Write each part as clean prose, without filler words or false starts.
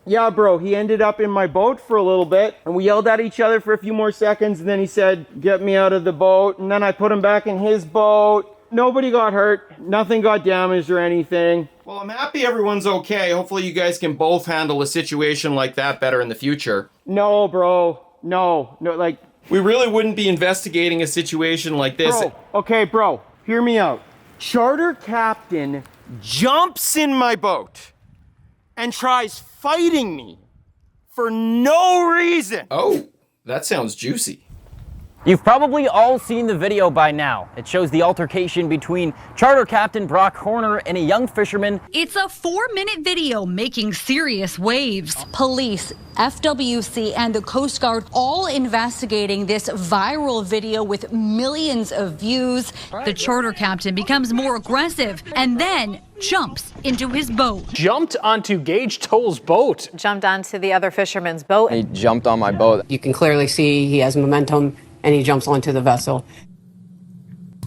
Yeah, bro, he ended up in my boat for a little bit, and we yelled at each other for a few more seconds, and then he said, get me out of the boat, and then I put him back in his boat. Nobody got hurt, nothing got damaged or anything. Well, I'm happy everyone's okay. Hopefully you guys can both handle a situation like that better in the future. No, bro, no, like... We really wouldn't be investigating a situation like this. Bro, hear me out. Charter captain jumps in my boat and tries fighting me for no reason. Oh, that sounds juicy. You've probably all seen the video by now. It shows the altercation between Charter Captain Brock Horner and a young fisherman. It's a 4-minute video making serious waves. Police, FWC, and the Coast Guard all investigating this viral video with millions of views. The charter captain becomes more aggressive and then jumps into his boat. Jumped onto Gage Toll's boat. Jumped onto the other fisherman's boat. He jumped on my boat. You can clearly see he has momentum and he jumps onto the vessel.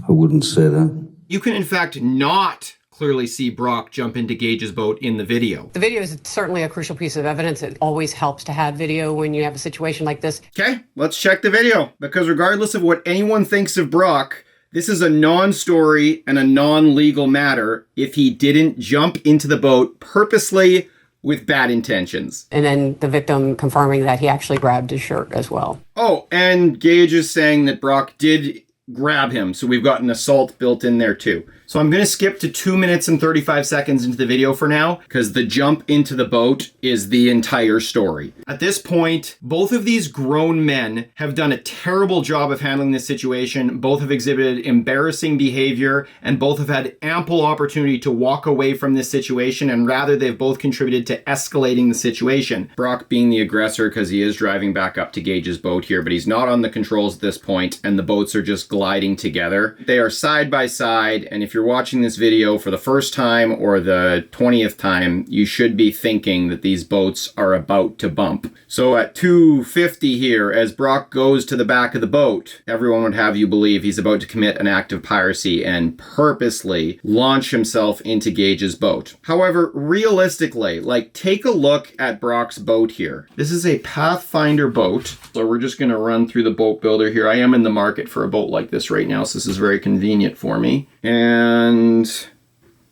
I wouldn't say that. You can in fact not clearly see Brock jump into Gage's boat in the video. The video is certainly a crucial piece of evidence. It always helps to have video when you have a situation like this. Okay, let's check the video. Because regardless of what anyone thinks of Brock, this is a non-story and a non-legal matter if he didn't jump into the boat purposely with bad intentions. And then the victim confirming that he actually grabbed his shirt as well. Oh, and Gage is saying that Brock did grab him, so we've got an assault built in there too. So I'm going to skip to 2 minutes and 35 seconds into the video for now, because the jump into the boat is the entire story. At this point, both of these grown men have done a terrible job of handling this situation. Both have exhibited embarrassing behavior, and both have had ample opportunity to walk away from this situation, and rather they've both contributed to escalating the situation. Brock being the aggressor because he is driving back up to Gage's boat here, but he's not on the controls at this point, and the boats are just gliding together. They are side by side, and if you're watching this video for the first time or the 20th time, you should be thinking that these boats are about to bump. So at 2:50 here, as Brock goes to the back of the boat, everyone would have you believe he's about to commit an act of piracy and purposely launch himself into Gage's boat. However, realistically, like, take a look at Brock's boat here. This is a Pathfinder boat, so we're just going to run through the boat builder here. I am in the market for a boat like this right now, so this is very convenient for me. And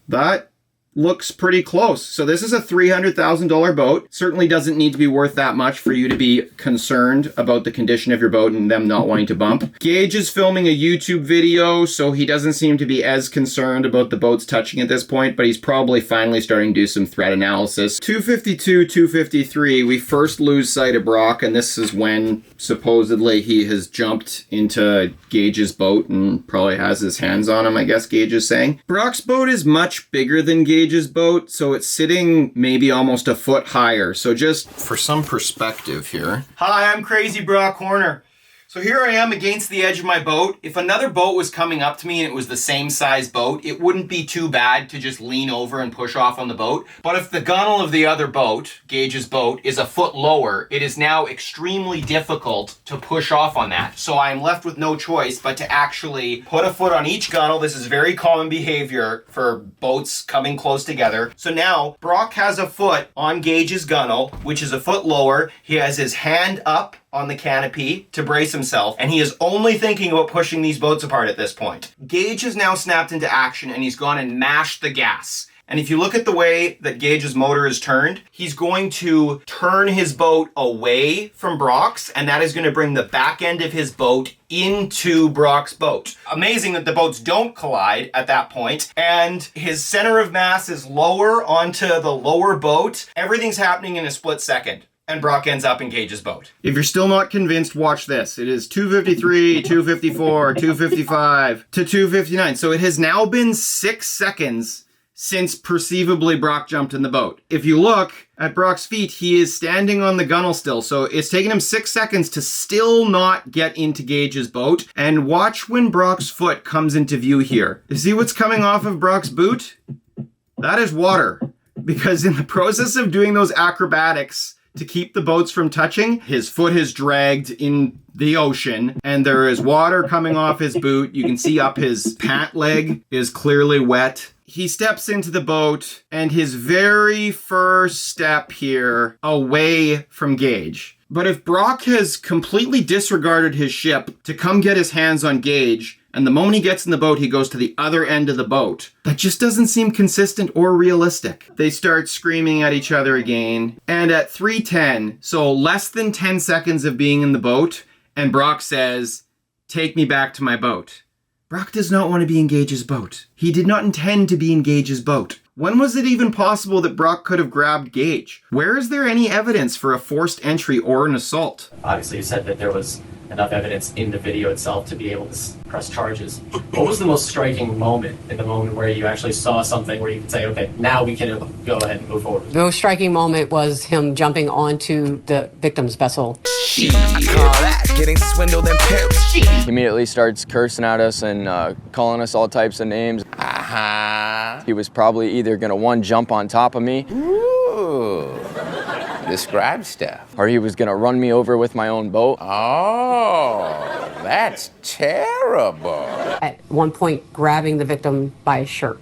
that looks pretty close. So this is a $300,000 boat. Certainly doesn't need to be worth that much for you to be concerned about the condition of your boat and them not wanting to bump. Gage is filming a YouTube video, so he doesn't seem to be as concerned about the boats touching at this point, but he's probably finally starting to do some threat analysis. 252, 253, we first lose sight of Brock, and this is when supposedly he has jumped into Gage's boat and probably has his hands on him, I guess Gage is saying. Brock's boat is much bigger than Gage's boat, so it's sitting maybe almost a foot higher. So just for some perspective here. Hi, I'm Crazy Brock Horner. So here I am against the edge of my boat. If another boat was coming up to me and it was the same size boat, it wouldn't be too bad to just lean over and push off on the boat. But if the gunnel of the other boat, Gage's boat, is a foot lower, it is now extremely difficult to push off on that. So I'm left with no choice but to actually put a foot on each gunnel. This is very common behavior for boats coming close together. So now Brock has a foot on Gage's gunnel, which is a foot lower. He has his hand up on the canopy to brace himself, and he is only thinking about pushing these boats apart at this point. Gage has now snapped into action, and he's gone and mashed the gas. And if you look at the way that Gage's motor is turned, he's going to turn his boat away from Brock's, and that is going to bring the back end of his boat into Brock's boat. Amazing that the boats don't collide at that point, and his center of mass is lower onto the lower boat. Everything's happening in a split second, and Brock ends up in Gage's boat. If you're still not convinced, watch this. It is 2:53, 2:54, 2:55 to 2:59. So it has now been 6 seconds since perceivably Brock jumped in the boat. If you look at Brock's feet, he is standing on the gunnel still. So it's taken him 6 seconds to still not get into Gage's boat. And watch when Brock's foot comes into view here. You see what's coming off of Brock's boot? That is water. Because in the process of doing those acrobatics to keep the boats from touching, his foot has dragged in the ocean, and there is water coming off his boot. You can see up his pant leg is clearly wet. He steps into the boat, and his very first step here away from Gage. But if Brock has completely disregarded his ship to come get his hands on Gage, and the moment he gets in the boat, he goes to the other end of the boat, that just doesn't seem consistent or realistic. They start screaming at each other again, and at 3:10, so less than 10 seconds of being in the boat, and Brock says, "Take me back to my boat." Brock does not want to be in Gage's boat. He did not intend to be in Gage's boat. When was it even possible that Brock could have grabbed Gage? Where is there any evidence for a forced entry or an assault? Obviously, you said that there was enough evidence in the video itself to be able to press charges. What was the most striking moment in the moment where you actually saw something where you could say, okay, now we can go ahead and move forward? The most striking moment was him jumping onto the victim's vessel. I call that getting swindled and pimped. He immediately starts cursing at us and calling us all types of names. He was probably either gonna jump on top of me. Ooh. Describe stuff. Or he was gonna run me over with my own boat. Oh, that's terrible. At one point, grabbing the victim by his shirt.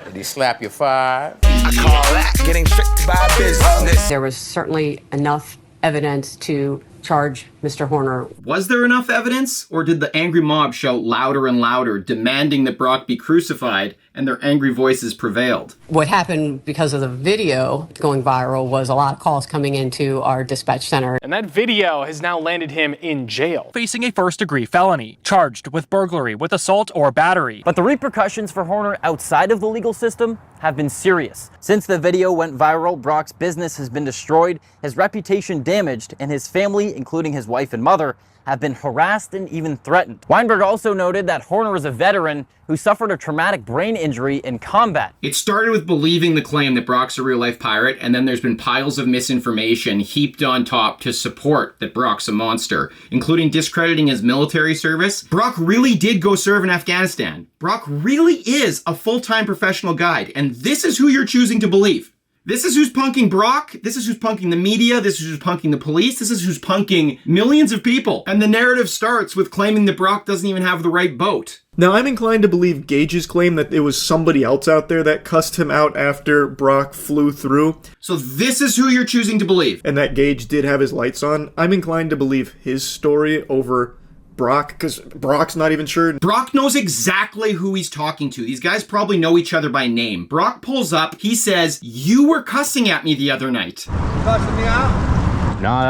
Did he slap you 5? I call that getting tricked by business. There was certainly enough evidence to charge Mr. Horner. Was there enough evidence? Or did the angry mob shout louder and louder, demanding that Brock be crucified, and their angry voices prevailed? What happened because of the video going viral was a lot of calls coming into our dispatch center. And that video has now landed him in jail. Facing a first-degree felony, charged with burglary, with assault, or battery. But the repercussions for Horner outside of the legal system have been serious. Since the video went viral, Brock's business has been destroyed, his reputation damaged, and his family, including his wife and mother, have been harassed and even threatened. Weinberg also noted that Horner is a veteran who suffered a traumatic brain injury in combat. It started with believing the claim that Brock's a real-life pirate, and then there's been piles of misinformation heaped on top to support that Brock's a monster, including discrediting his military service. Brock really did go serve in Afghanistan. Brock really is a full-time professional guide, and this is who you're choosing to believe. This is who's punking Brock, this is who's punking the media, this is who's punking the police, this is who's punking millions of people. And the narrative starts with claiming that Brock doesn't even have the right boat. Now, I'm inclined to believe Gage's claim that it was somebody else out there that cussed him out after Brock flew through. So this is who you're choosing to believe. And that Gage did have his lights on. I'm inclined to believe his story over Brock, because Brock's not even sure. Brock knows exactly who he's talking to. These guys probably know each other by name. Brock pulls up, he says, "You were cussing at me the other night." Cussing me out? No,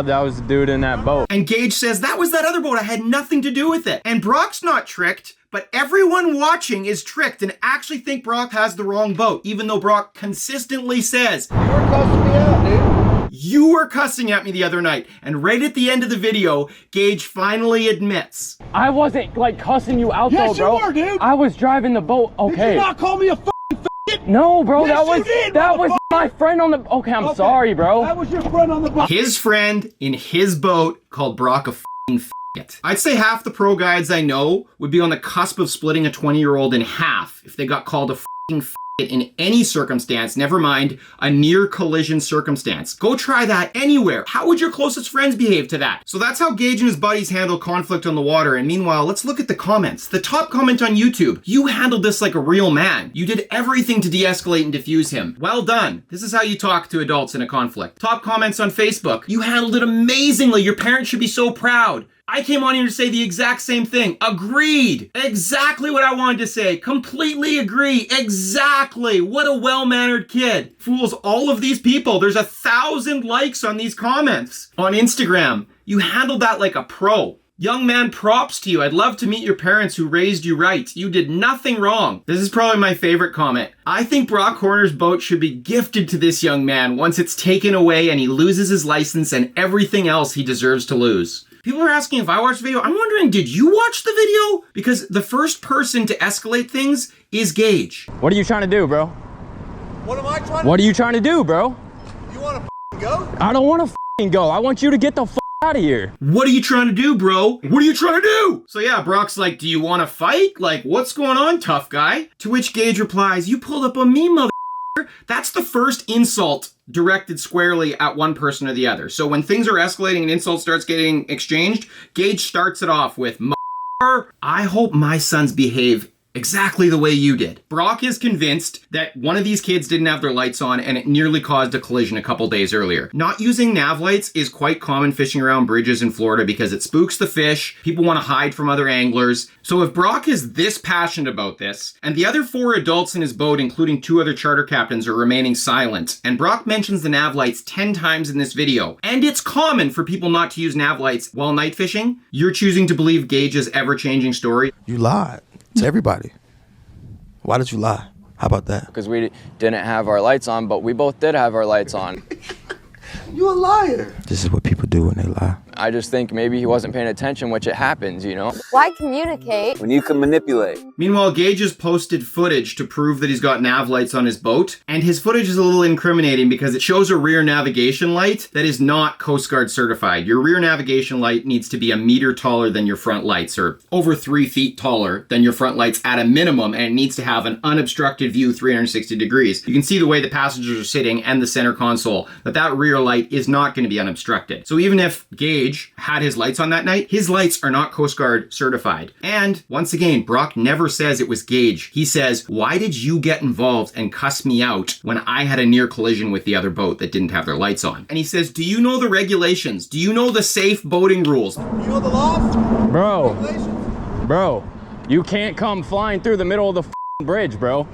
that was the dude in that boat. And Gage says, "That was that other boat. I had nothing to do with it." And Brock's not tricked, but everyone watching is tricked and actually think Brock has the wrong boat, even though Brock consistently says, You were cussing me out, dude. "You were cussing at me the other night." And right at the end of the video, Gage finally admits, I wasn't cussing you out yes, though, bro. You were, dude. I was driving the boat. Okay. Did you not call me a f***ing No, bro. Yes, that was my friend on the. Okay, I'm sorry, bro. That was your friend on the boat. His friend in his boat called Brock a f***ing it. I'd say half the pro guides I know would be on the cusp of splitting a 20-year-old in half if they got called a f***ing in any circumstance, never mind a near collision circumstance. Go try that anywhere. How would your closest friends behave to that? So that's how Gage and his buddies handle conflict on the water. And meanwhile, let's look at the comments. The top comment on YouTube: "You handled this like a real man. You did everything to de-escalate and defuse him. Well done. This is how you talk to adults in a conflict." Top comments on Facebook: "You handled it amazingly. Your parents should be so proud." I came on here to say the exact same thing. Agreed. Exactly what I wanted to say. Completely agree. Exactly. What a well-mannered kid. Fools all of these people. There's 1,000 likes on these comments. On Instagram, you handled that like a pro. Young man, props to you. I'd love to meet your parents who raised you right. You did nothing wrong. This is probably my favorite comment. I think Brock Horner's boat should be gifted to this young man once it's taken away and he loses his license and everything else he deserves to lose. People are asking if I watched the video. I'm wondering, did you watch the video? Because the first person to escalate things is Gage. What are you trying to do, bro? What am I trying to What are you trying to do, bro? You want to go? I don't want to go. I want you to get the out of here. What are you trying to do, bro? What are you trying to do? So yeah, Brock's like, "Do you want to fight? Like, what's going on, tough guy?" To which Gage replies, "You pulled up on me, mother." That's the first insult directed squarely at one person or the other. So when things are escalating and insult starts getting exchanged, Gage starts it off with I hope my sons behave exactly the way you did. Brock is convinced that one of these kids didn't have their lights on and it nearly caused a collision a couple days earlier. Not using nav lights is quite common fishing around bridges in Florida because it spooks the fish. People want to hide from other anglers. So if Brock is this passionate about this, and the other 4 adults in his boat, including 2 other charter captains, are remaining silent, and Brock mentions the nav lights 10 times in this video, and it's common for people not to use nav lights while night fishing, you're choosing to believe Gage's ever-changing story. You lied to everybody. Why did you lie? How about that? Because we didn't have our lights on, but we both did have our lights on. You a liar. This is what people do when they lie. I just think maybe he wasn't paying attention, which it happens, you know? Why communicate When you can manipulate. Meanwhile, Gage has posted footage to prove that he's got nav lights on his boat, and his footage is a little incriminating because it shows a rear navigation light that is not Coast Guard certified. Your rear navigation light needs to be 1 meter taller than your front lights, or over 3 feet taller than your front lights at a minimum, and it needs to have an unobstructed view 360 degrees. You can see the way the passengers are sitting and the center console, that rear light is not going to be unobstructed. So even if Gage had his lights on that night, his lights are not Coast Guard certified. And once again, Brock never says it was Gage. He says, why did you get involved and cuss me out when I had a near collision with the other boat that didn't have their lights on? And he says, do you know the regulations? Do you know the safe boating rules? You know the laws? Bro, you can't come flying through the middle of the bridge, bro.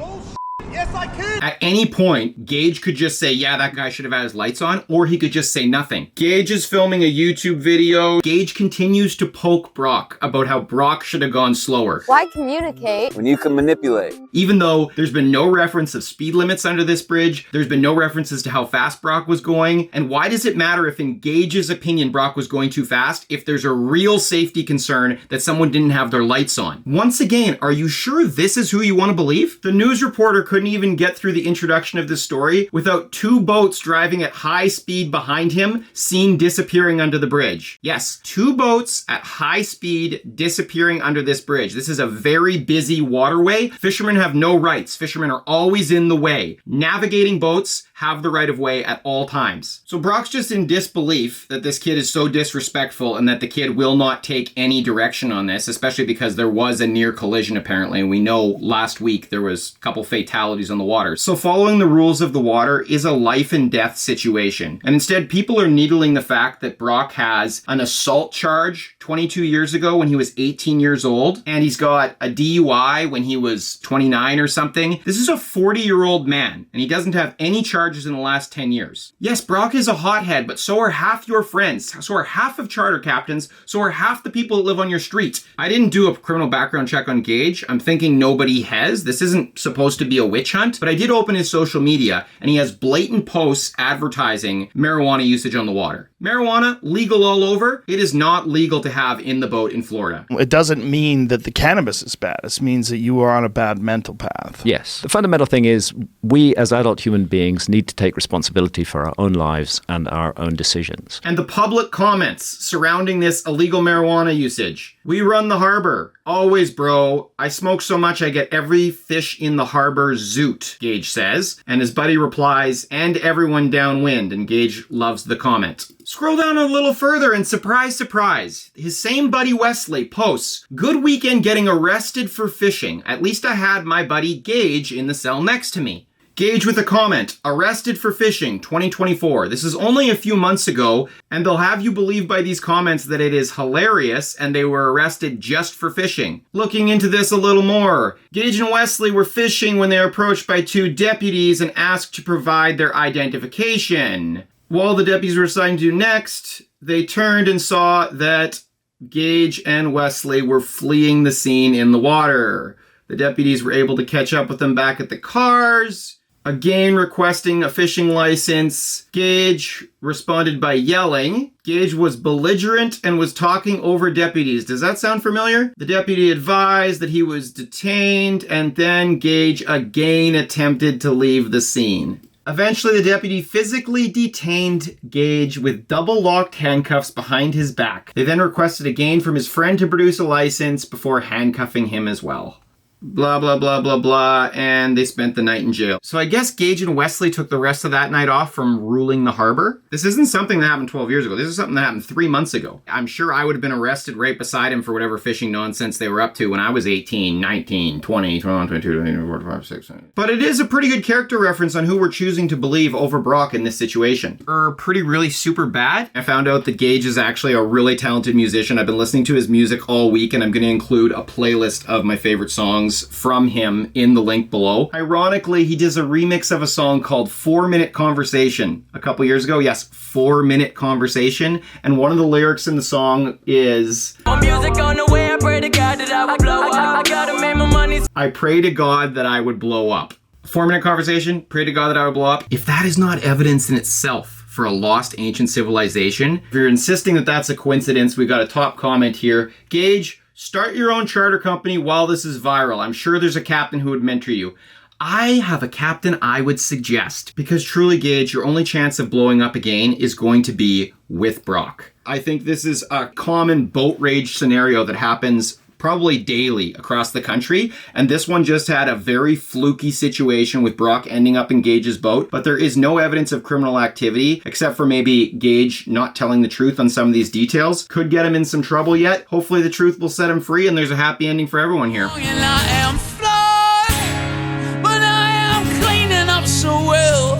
Yes, I can. At any point, Gage could just say, yeah, that guy should have had his lights on, or he could just say nothing. Gage is filming a YouTube video. Gage continues to poke Brock about how Brock should have gone slower. Why communicate When you can manipulate. Even though there's been no reference of speed limits under this bridge, there's been no references to how fast Brock was going, and why does it matter if in Gage's opinion Brock was going too fast if there's a real safety concern that someone didn't have their lights on? Once again, are you sure this is who you want to believe? The news reporter couldn't even get through the introduction of this story without 2 boats driving at high speed behind him seen disappearing under the bridge. Yes, 2 boats at high speed disappearing under this bridge. This is a very busy waterway. Fishermen have no rights. Fishermen are always in the way. Navigating boats have the right of way at all times. So Brock's just in disbelief that this kid is so disrespectful and that the kid will not take any direction on this, especially because there was a near collision apparently, and we know last week there was a couple fatalities on the water. So following the rules of the water is a life and death situation. And instead, people are needling the fact that Brock has an assault charge 22 years ago when he was 18 years old, and he's got a DUI when he was 29 or something. This is a 40-year-old man, and he doesn't have any charges in the last 10 years. Yes, Brock is a hothead, but so are half your friends. So are half of charter captains. So are half the people that live on your street. I didn't do a criminal background check on Gage. I'm thinking nobody has. This isn't supposed to be a witch hunt, but I did open his social media, and he has blatant posts advertising marijuana usage on the water. Marijuana, legal all over. It is not legal to have in the boat in Florida. It doesn't mean that the cannabis is bad. It means that you are on a bad mental path. Yes. The fundamental thing is we as adult human beings need to take responsibility for our own lives and our own decisions. And the public comments surrounding this illegal marijuana usage. We run the harbor. Always, bro. I smoke so much I get every fish in the harbor zoot, Gage says. And his buddy replies, and everyone downwind, and Gage loves the comment. Scroll down a little further and surprise, surprise, his same buddy Wesley posts, good weekend getting arrested for fishing. At least I had my buddy Gage in the cell next to me. Gage with a comment, arrested for fishing 2024. This is only a few months ago, and they'll have you believe by these comments that it is hilarious and they were arrested just for fishing. Looking into this a little more, Gage and Wesley were fishing when they were approached by 2 deputies and asked to provide their identification. While the deputies were deciding to do next, they turned and saw that Gage and Wesley were fleeing the scene in the water. The deputies were able to catch up with them back at the cars. Again, requesting a fishing license. Gage responded by yelling. Gage was belligerent and was talking over deputies. Does that sound familiar? The deputy advised that he was detained, and then Gage again attempted to leave the scene. Eventually, the deputy physically detained Gage with double-locked handcuffs behind his back. They then requested again from his friend to produce a license before handcuffing him as well. blah, blah, blah, blah, blah, and they spent the night in jail. So I guess Gage and Wesley took the rest of that night off from ruling the harbor. This isn't something that happened 12 years ago. This is something that happened 3 months ago. I'm sure I would have been arrested right beside him for whatever fishing nonsense they were up to when I was 18, 19, 20, 21, 22, 23, 24, 25, 26. But it is a pretty good character reference on who we're choosing to believe over Brock in this situation. Pretty really super bad. I found out that Gage is actually a really talented musician. I've been listening to his music all week, and I'm going to include a playlist of my favorite songs from him in the link below. Ironically, he does a remix of a song called 4-Minute Conversation a couple years ago. Yes, 4-Minute Conversation. And one of the lyrics in the song is, music on the way, I pray to God that I would blow up. I gotta make my money. I pray to God that I would blow up. 4-Minute Conversation, pray to God that I would blow up. If that is not evidence in itself for a lost ancient civilization, if you're insisting that that's a coincidence, we've got a top comment here. Gage, start your own charter company while this is viral. I'm sure there's a captain who would mentor you. I have a captain I would suggest, because truly, Gage, your only chance of blowing up again is going to be with Brock. I think this is a common boat rage scenario that happens probably daily across the country, and this one just had a very fluky situation with Brock ending up in Gage's boat, but there is no evidence of criminal activity, except for maybe Gage not telling the truth on some of these details. Could get him in some trouble yet. Hopefully the truth will set him free, and there's a happy ending for everyone here. And I am flawed, but I am cleaning up so well.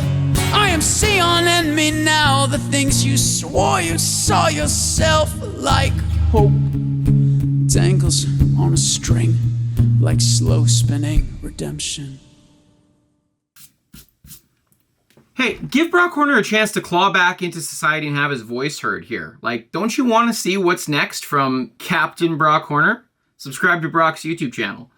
I am seeing in me now the things you swore you saw yourself, like hope dangles on a string, like slow spinning redemption. Hey, give Brock Horner a chance to claw back into society and have his voice heard here. Like, don't you want to see what's next from Captain Brock Horner? Subscribe to Brock's YouTube channel.